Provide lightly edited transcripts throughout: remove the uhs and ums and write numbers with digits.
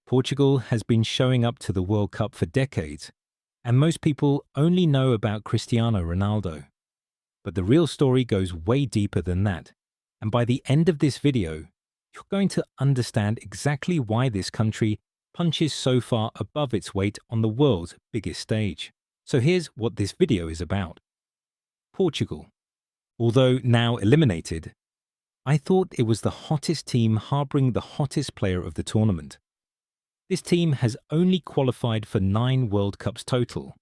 Portugal has been showing up to the World Cup for decades, and most people only know about Cristiano Ronaldo. But the real story goes way deeper than that, and by the end of this video, you're going to understand exactly why this country punches so far above its weight on the world's biggest stage. So here's what this video is about. Portugal. Although now eliminated, I thought it was the hottest team harboring the hottest player of the tournament. This team has only qualified for 9 World Cups total,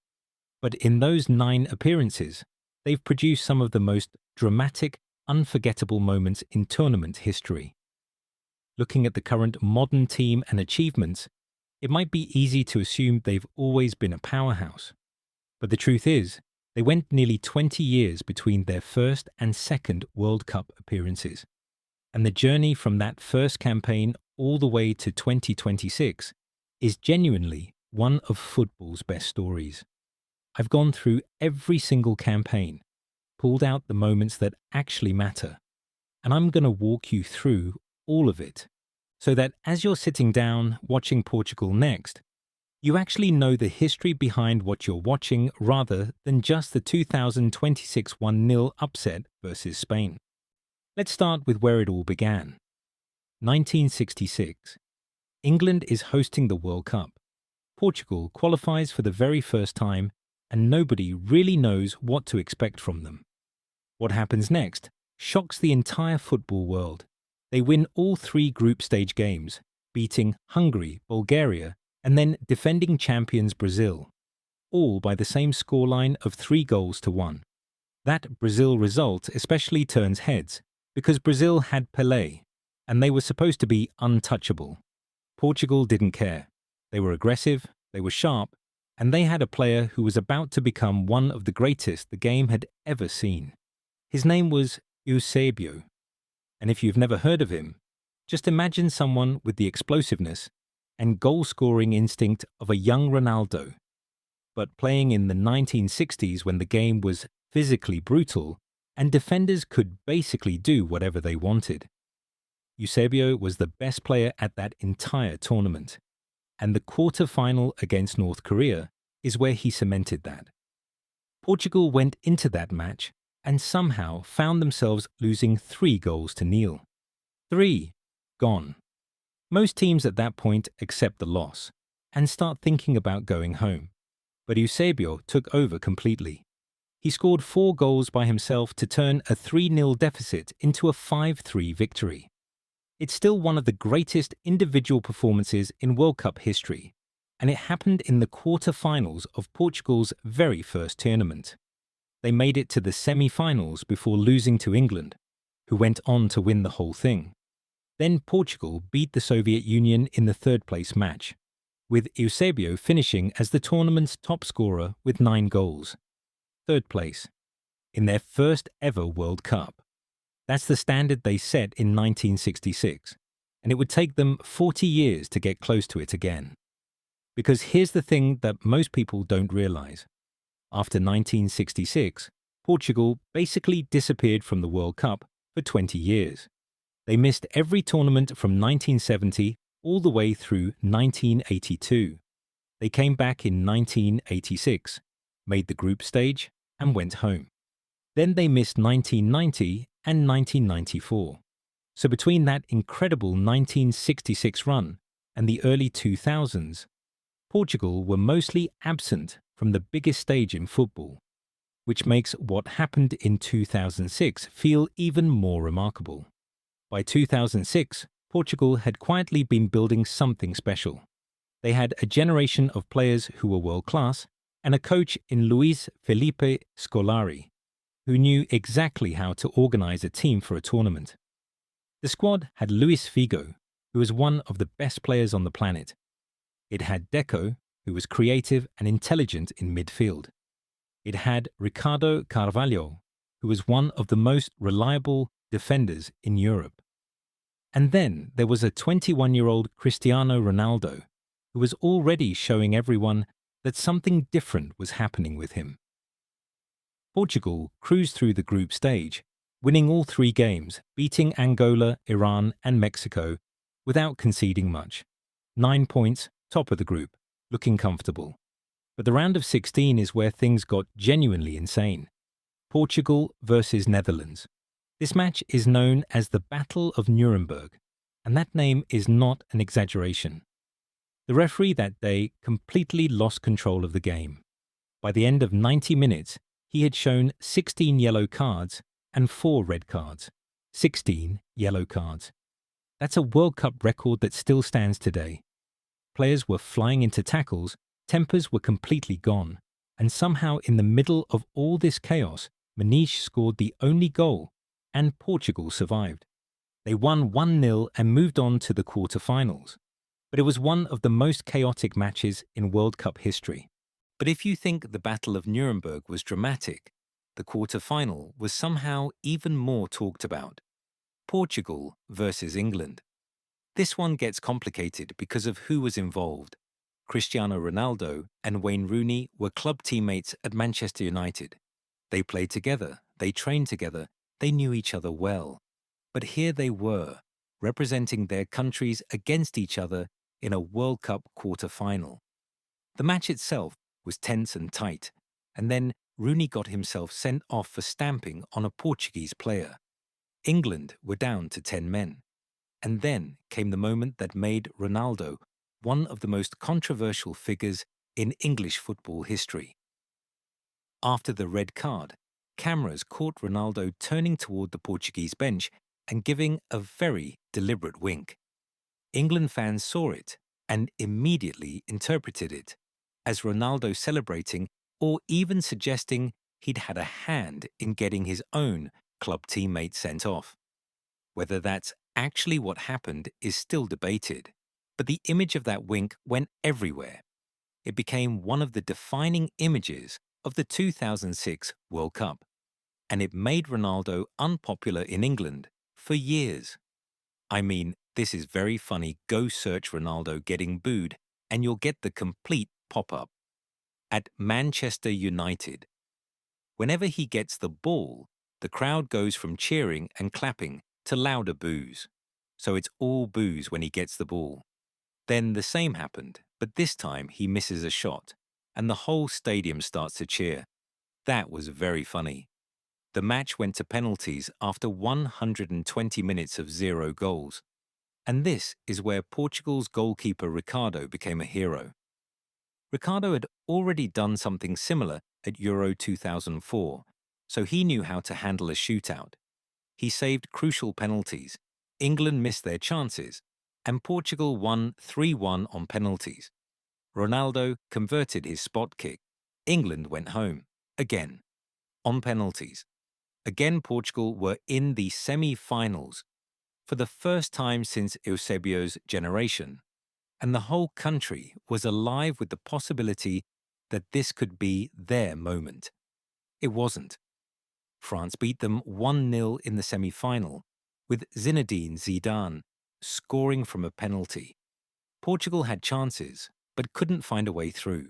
but in those 9 appearances, they've produced some of the most dramatic, unforgettable moments in tournament history. Looking at the current modern team and achievements, it might be easy to assume they've always been a powerhouse. But the truth is, they went nearly 20 years between their first and second World Cup appearances. And the journey from that first campaign all the way to 2026 is genuinely one of football's best stories. I've gone through every single campaign, pulled out the moments that actually matter, and I'm going to walk you through all of it, so that as you're sitting down watching Portugal next, you actually know the history behind what you're watching rather than just the 2026 1-0 upset versus Spain. Let's start with where it all began. 1966. England is hosting the World Cup. Portugal qualifies for the very first time, and nobody really knows what to expect from them. What happens next shocks the entire football world. They win all 3 group stage games, beating Hungary, Bulgaria, and then defending champions Brazil, all by the same scoreline of 3-1. That Brazil result especially turns heads, because Brazil had Pelé, and they were supposed to be untouchable. Portugal didn't care. They were aggressive, they were sharp, and they had a player who was about to become one of the greatest the game had ever seen. His name was Eusébio. And if you've never heard of him, just imagine someone with the explosiveness and goal-scoring instinct of a young Ronaldo, but playing in the 1960s when the game was physically brutal and defenders could basically do whatever they wanted. Eusébio was the best player at that entire tournament, and the quarter-final against North Korea is where he cemented that. Portugal went into that match and somehow found themselves losing 3-0. 3 gone. Most teams at that point accept the loss and start thinking about going home, but Eusébio took over completely. He scored 4 goals by himself to turn a 3-0 deficit into a 5-3 victory. It's still one of the greatest individual performances in World Cup history, and it happened in the quarter-finals of Portugal's very first tournament. They made it to the semi-finals before losing to England, who went on to win the whole thing. Then Portugal beat the Soviet Union in the third-place match, with Eusébio finishing as the tournament's top scorer with 9 goals. Third place, in their first ever World Cup. That's the standard they set in 1966, and it would take them 40 years to get close to it again. Because here's the thing that most people don't realize. After 1966, Portugal basically disappeared from the World Cup for 20 years. They missed every tournament from 1970 all the way through 1982. They came back in 1986, made the group stage, and went home. Then they missed 1990 and 1994. So between that incredible 1966 run and the early 2000s, Portugal were mostly absent from the biggest stage in football, which makes what happened in 2006 feel even more remarkable. By 2006, Portugal had quietly been building something special. They had a generation of players who were world-class and a coach in Luís Felipe Scolari, who knew exactly how to organize a team for a tournament. The squad had Luís Figo, who was one of the best players on the planet. It had Deco, who was creative and intelligent in midfield. It had Ricardo Carvalho, who was one of the most reliable defenders in Europe. And then there was a 21-year-old Cristiano Ronaldo, who was already showing everyone that something different was happening with him. Portugal cruised through the group stage, winning all 3 games, beating Angola, Iran, and Mexico without conceding much. 9 points, top of the group, looking comfortable. But the round of 16 is where things got genuinely insane. Portugal versus Netherlands. This match is known as the Battle of Nuremberg, and that name is not an exaggeration. The referee that day completely lost control of the game. By the end of 90 minutes, he had shown 16 yellow cards and 4 red cards. 16 yellow cards. That's a World Cup record that still stands today. Players were flying into tackles, tempers were completely gone, and somehow in the middle of all this chaos, Maniche scored the only goal, and Portugal survived. They won 1-0 and moved on to the quarter-finals. But it was one of the most chaotic matches in World Cup history. But if you think the Battle of Nuremberg was dramatic, the quarter-final was somehow even more talked about. Portugal versus England. This one gets complicated because of who was involved. Cristiano Ronaldo and Wayne Rooney were club teammates at Manchester United. They played together, they trained together, they knew each other well. But here they were, representing their countries against each other in a World Cup quarter-final. The match itself was tense and tight, and then Rooney got himself sent off for stamping on a Portuguese player. England were down to 10 men. And then came the moment that made Ronaldo one of the most controversial figures in English football history. After the red card, cameras caught Ronaldo turning toward the Portuguese bench and giving a very deliberate wink. England fans saw it and immediately interpreted it as Ronaldo celebrating or even suggesting he'd had a hand in getting his own club teammate sent off. Whether that's actually what happened is still debated, but the image of that wink went everywhere. It became one of the defining images of the 2006 World Cup, and it made Ronaldo unpopular in England for years. I mean, this is very funny. Go search Ronaldo getting booed and you'll get the complete pop-up. At Manchester United, whenever he gets the ball, the crowd goes from cheering and clapping to louder boos. So it's all boos when he gets the ball. Then the same happened, but this time he misses a shot, and the whole stadium starts to cheer. That was very funny. The match went to penalties after 120 minutes of 0 goals. And this is where Portugal's goalkeeper Ricardo became a hero. Ricardo had already done something similar at Euro 2004, so he knew how to handle a shootout. He saved crucial penalties. England missed their chances, and Portugal won 3-1 on penalties. Ronaldo converted his spot kick. England went home, again, on penalties. Again, Portugal were in the semi-finals for the first time since Eusébio's generation, and the whole country was alive with the possibility that this could be their moment. It wasn't. France beat them 1-0 in the semi-final, with Zinedine Zidane scoring from a penalty. Portugal had chances, but couldn't find a way through.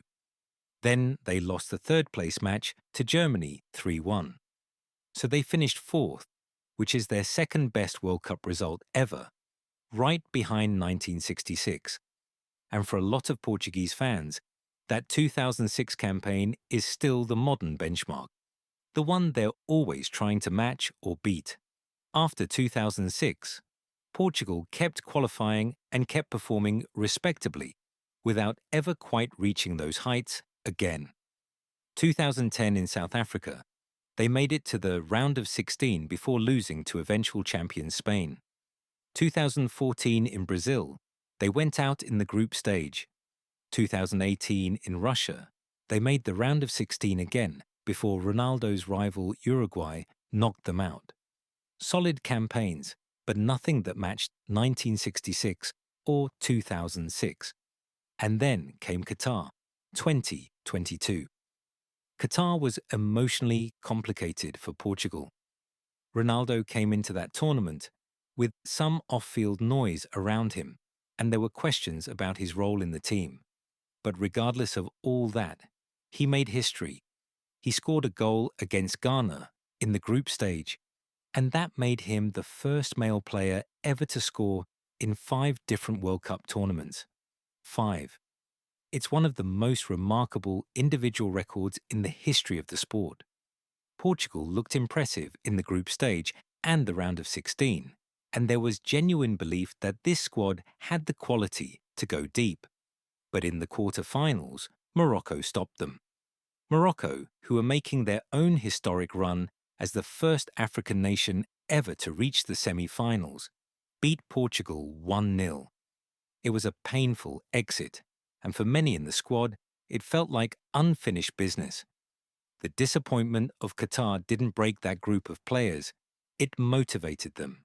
Then they lost the third-place match to Germany 3-1. So they finished fourth, which is their second-best World Cup result ever, right behind 1966. And for a lot of Portuguese fans, that 2006 campaign is still the modern benchmark, the one they're always trying to match or beat. After 2006, Portugal kept qualifying and kept performing respectably, without ever quite reaching those heights again. 2010 in South Africa, they made it to the round of 16 before losing to eventual champion Spain. 2014 in Brazil, they went out in the group stage. 2018 in Russia, they made the round of 16 again before Ronaldo's rival Uruguay knocked them out. Solid campaigns, but nothing that matched 1966 or 2006. And then came Qatar, 2022. Qatar was emotionally complicated for Portugal. Ronaldo came into that tournament with some off-field noise around him, and there were questions about his role in the team. But regardless of all that, he made history. He scored a goal against Ghana in the group stage, and that made him the first male player ever to score in 5 different World Cup tournaments. 5. It's one of the most remarkable individual records in the history of the sport. Portugal looked impressive in the group stage and the round of 16, and there was genuine belief that this squad had the quality to go deep. But in the quarter-finals, Morocco stopped them. Morocco, who were making their own historic run as the first African nation ever to reach the semi-finals, beat Portugal 1-0. It was a painful exit, and for many in the squad, it felt like unfinished business. The disappointment of Qatar didn't break that group of players. It motivated them.